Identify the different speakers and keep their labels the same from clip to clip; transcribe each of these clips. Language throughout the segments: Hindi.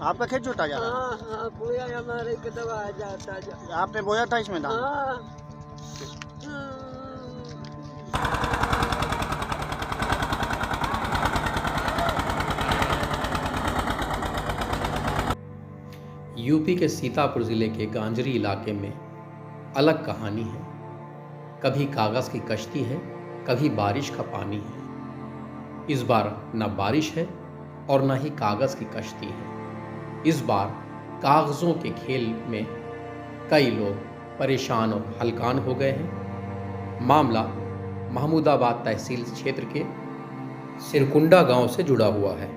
Speaker 1: आपका खेत जोता जा रहा है?
Speaker 2: हाँ हाँ, बोया हमारे के दबाया जाता
Speaker 1: आपने बोया था इसमें धान?
Speaker 2: हाँ।
Speaker 3: यूपी के सीतापुर ज़िले के गांजरी इलाके में अलग कहानी है। कभी कागज़ की कश्ती है, कभी बारिश का पानी है। इस बार न बारिश है और न ही कागज़ की कश्ती है। इस बार कागज़ों के खेल में कई लोग परेशान और हलकान हो गए हैं। मामला महमूदाबाद तहसील क्षेत्र के सिरकुंडा गांव से जुड़ा हुआ है।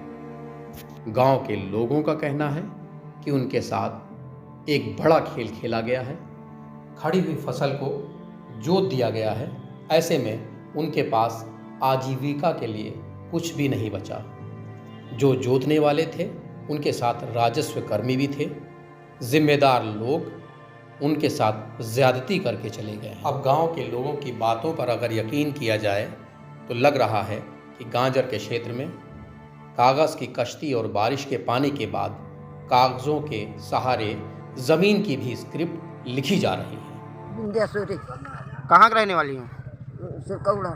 Speaker 3: गांव के लोगों का कहना है कि उनके साथ एक बड़ा खेल खेला गया है। खड़ी हुई फसल को जोत दिया गया है। ऐसे में उनके पास आजीविका के लिए कुछ भी नहीं बचा। जो जोतने वाले थे उनके साथ राजस्व कर्मी भी थे। जिम्मेदार लोग उनके साथ ज़्यादती करके चले गए। अब गांव के लोगों की बातों पर अगर यकीन किया जाए तो लग रहा है कि गांजर के क्षेत्र में कागज़ की कश्ती और बारिश के पानी के बाद कागज़ों के सहारे ज़मीन की भी स्क्रिप्ट लिखी जा रही है।
Speaker 1: कहाँ के रहने वाली हैं?
Speaker 2: सिरकौड़ा।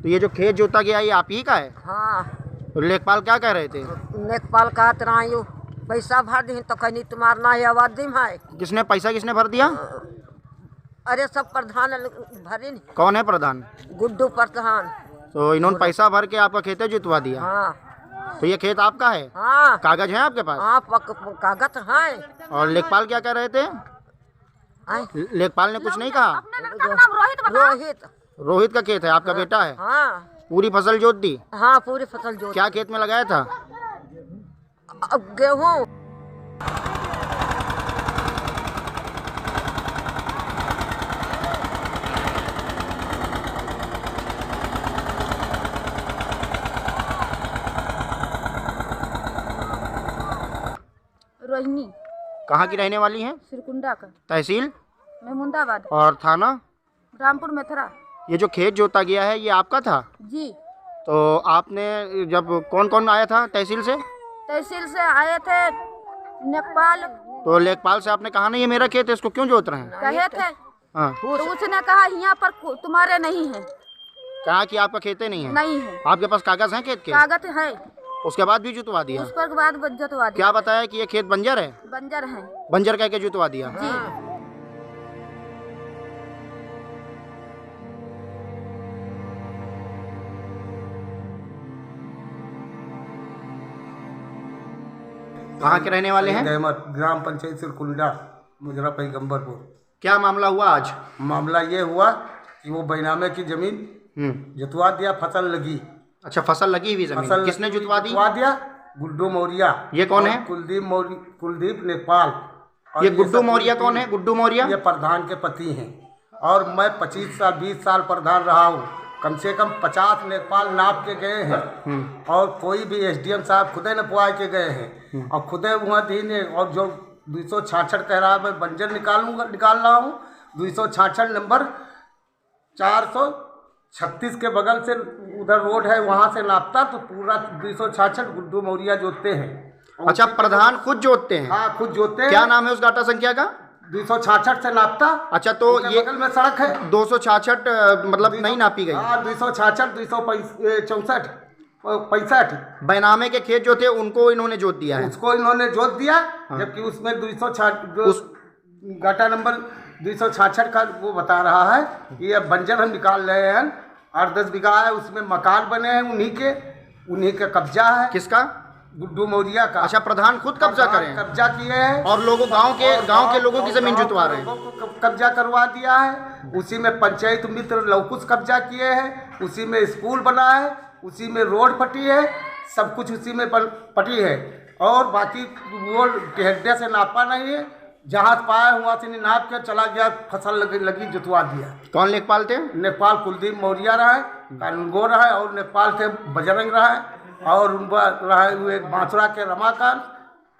Speaker 1: तो ये जो खेत जोता गया ये आप ही का है?
Speaker 2: हाँ।
Speaker 1: तो लेखपाल क्या कह रहे थे?
Speaker 2: लेखपाल का तरायु पैसा भर दी तो कहनी तुम्हारा ना है आबादी में है।
Speaker 1: किसने भर दिया?
Speaker 2: अरे सब प्रधान भरे नहीं।
Speaker 1: कौन है प्रधान?
Speaker 2: गुड्डू प्रधान।
Speaker 1: तो इन्होंने पैसा भर के आपका खेत जुतवा दिया?
Speaker 2: हाँ।
Speaker 1: तो ये खेत आपका है?
Speaker 2: हाँ।
Speaker 1: कागज है आपके पास?
Speaker 2: हाँ कागज है।
Speaker 1: और लेखपाल क्या कह रहे थे? लेखपाल ने कुछ नहीं कहा?
Speaker 2: रोहित।
Speaker 1: रोहित का खेत है, आपका बेटा है?
Speaker 2: हाँ।
Speaker 1: पूरी फसल जोत दी?
Speaker 2: हाँ पूरी फसल जोत।
Speaker 1: क्या खेत में लगाया था?
Speaker 2: गेहूँ। रोहिणी।
Speaker 1: कहाँ की रहने वाली हैं?
Speaker 2: सिरकुंडा का।
Speaker 1: तहसील?
Speaker 2: महमूदाबाद।
Speaker 1: और थाना?
Speaker 2: रामपुर मेथरा।
Speaker 1: ये जो खेत जोता गया है ये आपका था?
Speaker 2: जी।
Speaker 1: तो आपने जब कौन कौन आया था तहसील से?
Speaker 2: तहसील से आए थे लेखपाल।
Speaker 1: तो लेखपाल से आपने कहा नहीं ये मेरा खेत है, इसको क्यों जोत रहे हैं?
Speaker 2: कहे थे।
Speaker 1: हाँ।
Speaker 2: तो उसने कहा यहाँ पर तुम्हारे नहीं है।
Speaker 1: कहा कि आपका खेत ही नहीं है?
Speaker 2: नहीं है।
Speaker 1: आपके पास कागज है खेत के?
Speaker 2: कागज है।
Speaker 1: उसके बाद भी जुतवा दिया?
Speaker 2: उस पर बाद जुतवा दिया।
Speaker 1: क्या बताया कि ये खेत बंजर है?
Speaker 2: बंजर है।
Speaker 1: बंजर कह के जुतवा दिया?
Speaker 2: जी।
Speaker 1: कहाँ के रहने वाले हैं?
Speaker 4: ग्राम पंचायत सिरकुंडा, मुजरा पैगम्बरपुर।
Speaker 1: क्या मामला हुआ आज?
Speaker 4: मामला ये हुआ कि वो बैनामे की जमीन जुतवा दिया, फसल लगी।
Speaker 1: अच्छा, फसल लगी हुई जमीन
Speaker 4: फसल
Speaker 1: किसने जुतवा दी?
Speaker 4: जुतवा दिया गुड्डू मौर्य।
Speaker 1: ये कौन है?
Speaker 4: कुलदीप नेपाल।
Speaker 1: ये गुड्डू मौर्य कौन है? गुड्डू मौर्य
Speaker 4: ये प्रधान के पति हैं। और मैं 25 साल 20 साल प्रधान रहा हूँ। कम से कम 50 लेखपाल नाप के गए हैं और कोई भी एसडीएम साहब खुदे नपवा के गए हैं और खुदे वहाँ दिन। और जो 266 कह रहा है मैं बंजर निकाल रहा हूँ। 266 नंबर 436 के बगल से उधर रोड है, वहाँ से नापता तो पूरा 266 गुड्डू मौर्य जोतते हैं।
Speaker 1: अच्छा, प्रधान खुद जोतते हैं?
Speaker 4: हाँ खुद जोतते हैं।
Speaker 1: क्या नाम है उस गाटा संख्या का?
Speaker 4: 266 से नापता।
Speaker 1: अच्छा, तो ये
Speaker 4: बगल में सड़क है।
Speaker 1: 266 मतलब नहीं नापी गई?
Speaker 4: हाँ 266 264 65
Speaker 1: बैनामे के खेत जो थे उनको इन्होंने जोत दिया है?
Speaker 4: उसको इन्होंने जोत दिया। जबकि उसमें 266 गाटा नंबर 266 का वो बता रहा है कि ये बंजर हम निकाल रहे हैं। 8-10 बीघा है, उसमें मकान बने हैं उन्हीं का कब्जा है।
Speaker 1: किसका?
Speaker 4: गुड्डू मौर्य का।
Speaker 1: अच्छा, प्रधान खुद कब्जा करें?
Speaker 4: कब्जा किए हैं
Speaker 1: और लोगों गांव के लोगों की जमीन जुतवा रहे हैं?
Speaker 4: कब्जा करवा दिया है। उसी में पंचायत मित्र लौकुश कब्जा किए हैं। उसी में स्कूल बना है, उसी में रोड पटी है, सब कुछ उसी में पटी है। और बाकी वो टेहड्डे से नापा नहीं है, जहाँ पाया वहाँ से नाप के चला गया, फसल लगी जुतवा दिया।
Speaker 1: कौन लेखपाल थे?
Speaker 4: नेपाल कुलदीप मौर्य रहा है, कानूनगो रहा है। और नेपाल थे बजरंग रहा है। और उनका रहा है एक बांसुरा के रमाकांत।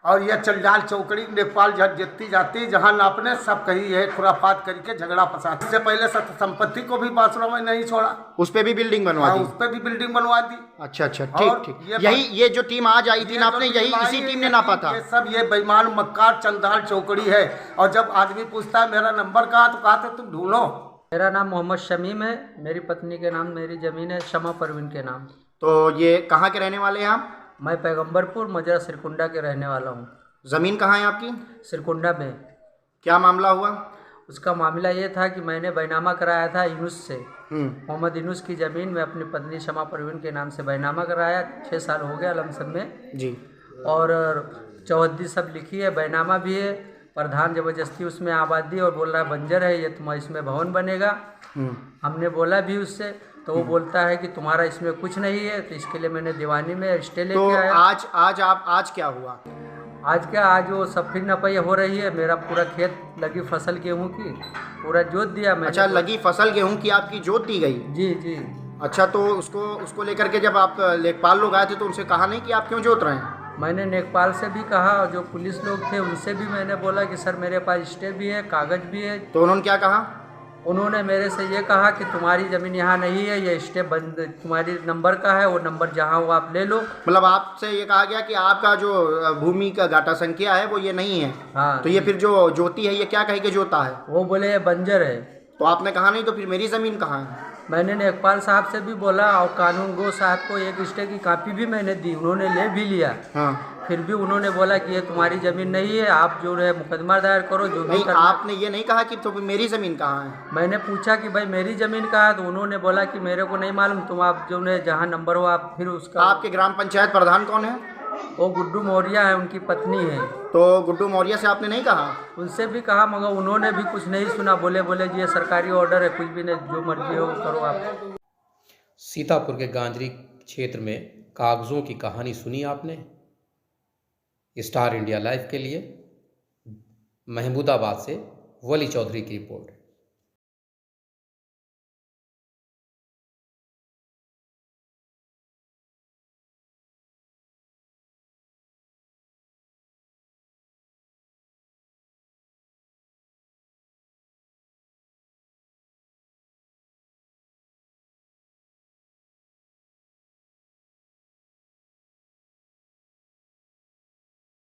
Speaker 4: और यह चंडाल चौकड़ी नेपाल जितनी जाती जहाँ नापने सब कही है खुराफात करके झगड़ा फसाद। इससे पहले संपत्ति को भी बासुरा में नहीं छोड़ा,
Speaker 1: उस पे भी बिल्डिंग बनवा दी।
Speaker 4: उस पे भी बिल्डिंग बनवा दी।
Speaker 1: अच्छा अच्छा,
Speaker 4: और
Speaker 1: ठीक ठीक।
Speaker 4: ये
Speaker 1: यही ये जो टीम आज आई थी नापने, यही इसी टीम ने नापा था।
Speaker 4: ये सब ये बेईमान मक्कार चंडाल चौकड़ी है। और जब आदमी पूछता है मेरा नंबर कहाँ, तो कहा तुम ढूंढो।
Speaker 5: मेरा नाम मोहम्मद शमीम है, मेरी पत्नी के नाम, मेरी ज़मीन है शमा परवीन के नाम।
Speaker 1: तो ये कहाँ के रहने वाले हैं आप?
Speaker 5: मैं पैगंबरपुर मजरा सिरकुंडा के रहने वाला हूँ।
Speaker 1: ज़मीन कहाँ है आपकी?
Speaker 5: सिरकुंडा में।
Speaker 1: क्या मामला हुआ?
Speaker 5: उसका मामला ये था कि मैंने बैनामा कराया था यूनुस से, मोहम्मद यूनुस की ज़मीन में अपनी पत्नी शमा परवीन के नाम से बैनामा कराया। 6 साल हो गया लमसम में
Speaker 1: जी।
Speaker 5: और चौहद्दी सब लिखी है, बैनामा भी है। प्रधान ज़बरदस्ती उसमें आबादी और बोल रहा है बंजर है ये, तुम्हारा इसमें भवन बनेगा। हमने बोला भी उससे, तो वो बोलता है कि तुम्हारा इसमें कुछ नहीं है। तो इसके लिए मैंने दीवानी में स्टे लेके आया।
Speaker 1: आज क्या हुआ?
Speaker 5: आज वो सब फिर नपैया हो रही है। मेरा पूरा खेत लगी फसल गेहूं की पूरा जोत दिया मैंने।
Speaker 1: अच्छा, लगी फसल गेहूं की आपकी जोत दी गई?
Speaker 5: जी जी।
Speaker 1: अच्छा, तो उसको लेकर के जब आप लेखपाल लोग आए थे तो उनसे कहा नहीं कि आप क्यों जोत रहे हैं?
Speaker 5: मैंने लेखपाल से भी कहा और जो पुलिस लोग थे उनसे भी मैंने बोला कि सर मेरे पास स्टे भी है, कागज भी है।
Speaker 1: तो उन्होंने क्या कहा?
Speaker 5: उन्होंने मेरे से ये कहा कि तुम्हारी ज़मीन यहाँ नहीं है, ये स्टे बंद तुम्हारी नंबर का है, वो नंबर जहाँ हो आप ले लो।
Speaker 1: मतलब आपसे ये कहा गया कि आपका जो भूमि का घाटा संख्या है वो ये नहीं है।
Speaker 5: हाँ।
Speaker 1: तो ये फिर जो ज्योति है ये क्या कहे कि जोता है?
Speaker 5: वो बोले ये बंजर है।
Speaker 1: तो आपने कहा नहीं तो फिर मेरी ज़मीन कहाँ है?
Speaker 5: मैंने लेखपाल साहब से भी बोला और कानून गो साहब को एक स्टे की कापी भी मैंने दी, उन्होंने ले भी लिया।
Speaker 1: हाँ।
Speaker 5: फिर भी उन्होंने बोला कि ये तुम्हारी ज़मीन नहीं है, आप जो है मुकदमा दायर करो जो भी
Speaker 1: नहीं,
Speaker 5: करना।
Speaker 1: आपने ये नहीं कहा कि तो मेरी ज़मीन कहाँ है?
Speaker 5: मैंने पूछा कि भाई मेरी ज़मीन कहाँ है, तो उन्होंने बोला कि मेरे को नहीं मालूम, तुम आप जो है जहाँ नंबर हो आप फिर उसका।
Speaker 1: आपके ग्राम पंचायत प्रधान कौन है?
Speaker 5: वो गुड्डू मौर्य है, उनकी पत्नी है।
Speaker 1: तो गुड्डू मौर्य से आपने नहीं कहा?
Speaker 5: उनसे भी कहा मगर उन्होंने भी कुछ नहीं सुना। बोले जी ये सरकारी ऑर्डर है, कुछ भी नहीं, जो मर्जी हो करो आप।
Speaker 3: सीतापुर के गांजरी क्षेत्र में कागज़ों की कहानी सुनी आपने। स्टार इंडिया लाइव के लिए महमूदाबाद से वली चौधरी की रिपोर्ट।